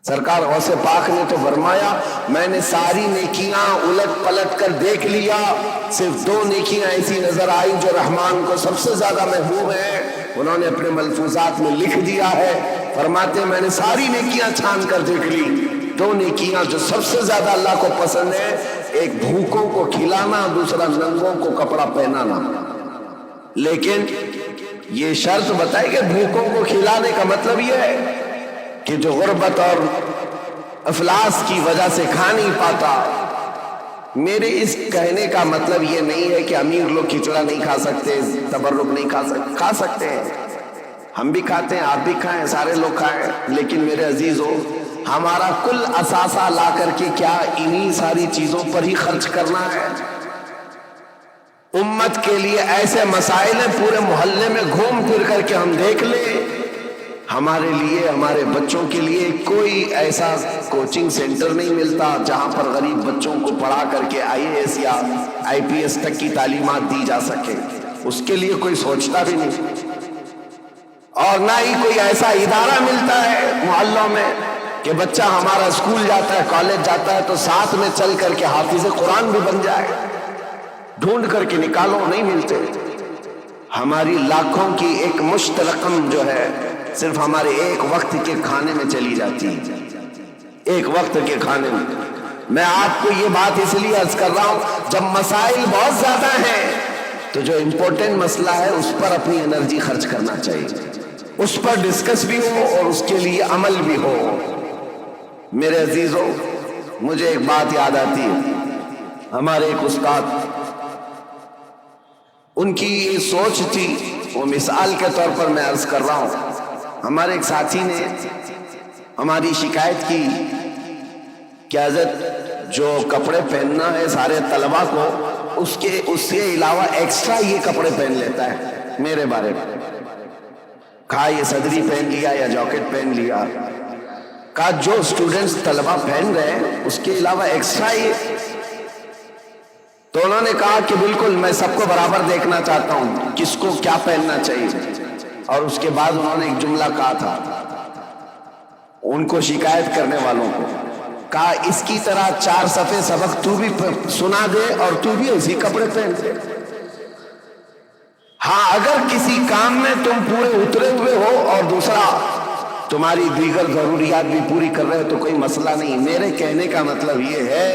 سرکار غوث پاک نے تو فرمایا میں نے ساری نیکیاں الٹ پلٹ کر دیکھ لیا، صرف 2 نیکیاں ایسی نظر آئی جو رحمان کو سب سے زیادہ محبوب ہیں، انہوں نے اپنے ملفوظات میں لکھ دیا ہے، فرماتے ہیں میں نے ساری نیکیاں چھان کر دیکھ لی، 2 نیکیاں جو سب سے زیادہ اللہ کو پسند ہے، ایک بھوکوں کو کھلانا، دوسرا ننگوں کو کپڑا پہنانا۔ لیکن یہ شرط بتائی کہ بھوکوں کو کھلانے کا مطلب یہ ہے کہ جو غربت اور افلاس کی وجہ سے کھا نہیں پاتا۔ میرے اس کہنے کا مطلب یہ نہیں ہے کہ امیر لوگ کھچڑا نہیں کھا سکتے، تبرک نہیں کھا سکتے ہیں، ہم بھی کھاتے ہیں، آپ بھی کھائیں، سارے لوگ کھائیں، لیکن میرے عزیزو ہمارا کل اثاثہ لا کر کے کیا انہی ساری چیزوں پر ہی خرچ کرنا ہے؟ امت کے لیے ایسے مسائل ہیں، پورے محلے میں گھوم پھر کر کے ہم دیکھ لیں، ہمارے لیے، ہمارے بچوں کے لیے کوئی ایسا کوچنگ سینٹر نہیں ملتا جہاں پر غریب بچوں کو پڑھا کر کے IAS یا IPS تک کی تعلیمات دی جا سکے، اس کے لیے کوئی سوچتا بھی نہیں، اور نہ ہی کوئی ایسا ادارہ ملتا ہے محلوں میں کہ بچہ ہمارا اسکول جاتا ہے، کالج جاتا ہے تو ساتھ میں چل کر کے حافظ قرآن بھی بن جائے، ڈھونڈ کر کے نکالو، نہیں ملتے۔ ہماری لاکھوں کی ایک مشت رقم جو ہے صرف ہمارے ایک وقت کے کھانے میں چلی جاتی ہے، ایک وقت کے کھانے میں۔ میں آپ کو یہ بات اس لیے عرض کر رہا ہوں، جب مسائل بہت زیادہ ہیں تو جو امپورٹنٹ مسئلہ ہے اس پر اپنی انرجی خرچ کرنا چاہیے، اس پر ڈسکس بھی ہو اور اس کے لیے عمل بھی ہو۔ میرے عزیزو مجھے ایک بات یاد آتی ہے، ہمارے ایک استاد، ان کی یہ سوچ تھی، وہ مثال کے طور پر میں عرض کر رہا ہوں، ہمارے ایک ساتھی نے ہماری شکایت کی کہ حضرت جو کپڑے پہننا ہے سارے طلبہ کو، اس کے علاوہ ایکسٹرا یہ کپڑے پہن لیتا ہے میرے بارے میں۔ کہا یہ صدری پہن لیا یا جاکٹ پہن لیا، کہا جو اسٹوڈنٹس طلبہ پہن رہے ہیں اس کے علاوہ ایکسٹرا یہ۔ تو انہوں نے کہا کہ بالکل میں سب کو برابر دیکھنا چاہتا ہوں، کس کو کیا پہننا چاہیے۔ اور اس کے بعد انہوں نے ایک جملہ کہا تھا ان کو شکایت کرنے والوں کو، کہا اس کی طرح 4 صفحے سبق تو بھی سنا دے اور تو بھی اسی کپڑے پہن دے۔ ہاں اگر کسی کام میں تم پورے اترے ہوئے ہو اور دوسرا تمہاری دیگر ضروریات بھی پوری کر رہے ہو تو کوئی مسئلہ نہیں۔ میرے کہنے کا مطلب یہ ہے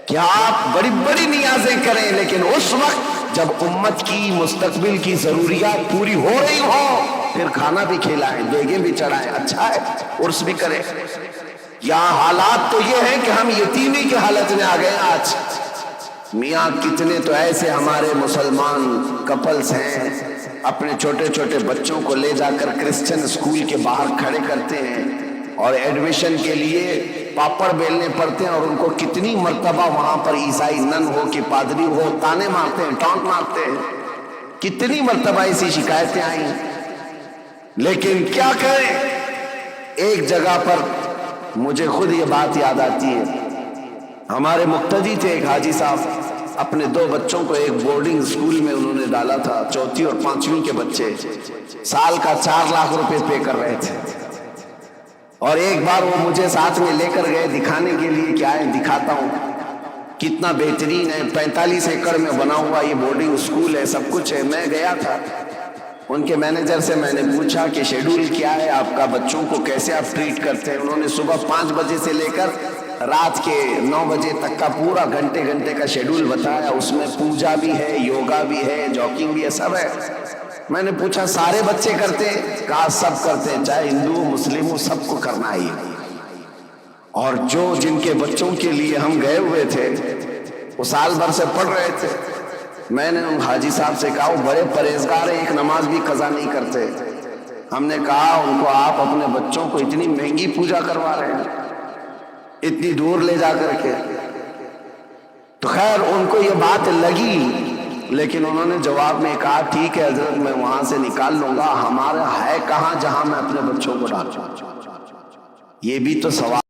کہ آپ بڑی بڑی نیازیں کریں، لیکن اس وقت جب امت کی مستقبل کی ضروریات پوری ہو رہی ہو پھر کھانا بھی کھلائیں، دیگیں بھی چڑھائیں، اچھا ہے، عرس بھی کریں۔ یہاں حالات تو یہ ہیں کہ ہم یتیمی کی حالت میں آ گئے ہیں آج۔ میاں کتنے تو ایسے ہمارے مسلمان کپلز ہیں اپنے چھوٹے چھوٹے بچوں کو لے جا کر کرسچن اسکول کے باہر کھڑے کرتے ہیں اور ایڈمیشن کے لیے پاپڑ بیلنے پڑتے ہیں، اور ان کو کتنی مرتبہ وہاں پر عیسائی نن ہو کہ پادری ہو تانے مارتے ہیں، ٹانٹ مارتے ہیں، کتنی مرتبہ ایسی شکایتیں آئیں۔ لیکن کیا کریں، ایک جگہ پر مجھے خود یہ بات یاد آتی ہے، ہمارے مقتدی تھے ایک حاجی صاحب، اپنے 2 بچوں کو ایک بورڈنگ اسکول میں انہوں نے ڈالا تھا، 4تھی اور 5ویں کے بچے، سال کا 4 لاکھ روپے پے کر رہے تھے۔ اور ایک بار وہ مجھے ساتھ میں لے کر گئے دکھانے کے لیے کہ آئے دکھاتا ہوں کتنا بہترین ہے، 45 ایکڑ میں بنا ہوا یہ بورڈنگ اسکول ہے، سب کچھ ہے۔ میں گیا تھا ان کے مینیجر سے، میں نے پوچھا کہ شیڈول کیا ہے آپ کا، بچوں کو کیسے آپ ٹریٹ کرتے ہیں۔ انہوں نے صبح 5 بجے سے لے کر رات کے 9 بجے تک کا پورا گھنٹے کا شیڈول بتایا، اس میں پوجا بھی ہے، یوگا بھی ہے، جاگنگ بھی ہے، سب ہے۔ میں نے پوچھا سارے بچے کرتے ہیں؟ کہا سب کرتے ہیں، چاہے ہندو مسلم ہو، سب کو کرنا ہے۔ اور جن کے بچوں کے لیے ہم گئے ہوئے تھے وہ سال بھر سے پڑھ رہے تھے۔ میں نے ان حاجی صاحب سے کہا وہ بڑے پرہیزگار ہیں، ایک نماز بھی قضا نہیں کرتے۔ ہم نے کہا ان کو آپ اپنے بچوں کو اتنی مہنگی پوجا کروا رہے ہیں، اتنی دور لے جا کر کے۔ تو خیر ان کو یہ بات لگی، لیکن انہوں نے جواب میں کہا ٹھیک ہے حضرت میں وہاں سے نکال لوں گا، ہمارا ہے کہاں جہاں میں اپنے بچوں کو ڈالوں۔ یہ بھی تو سوال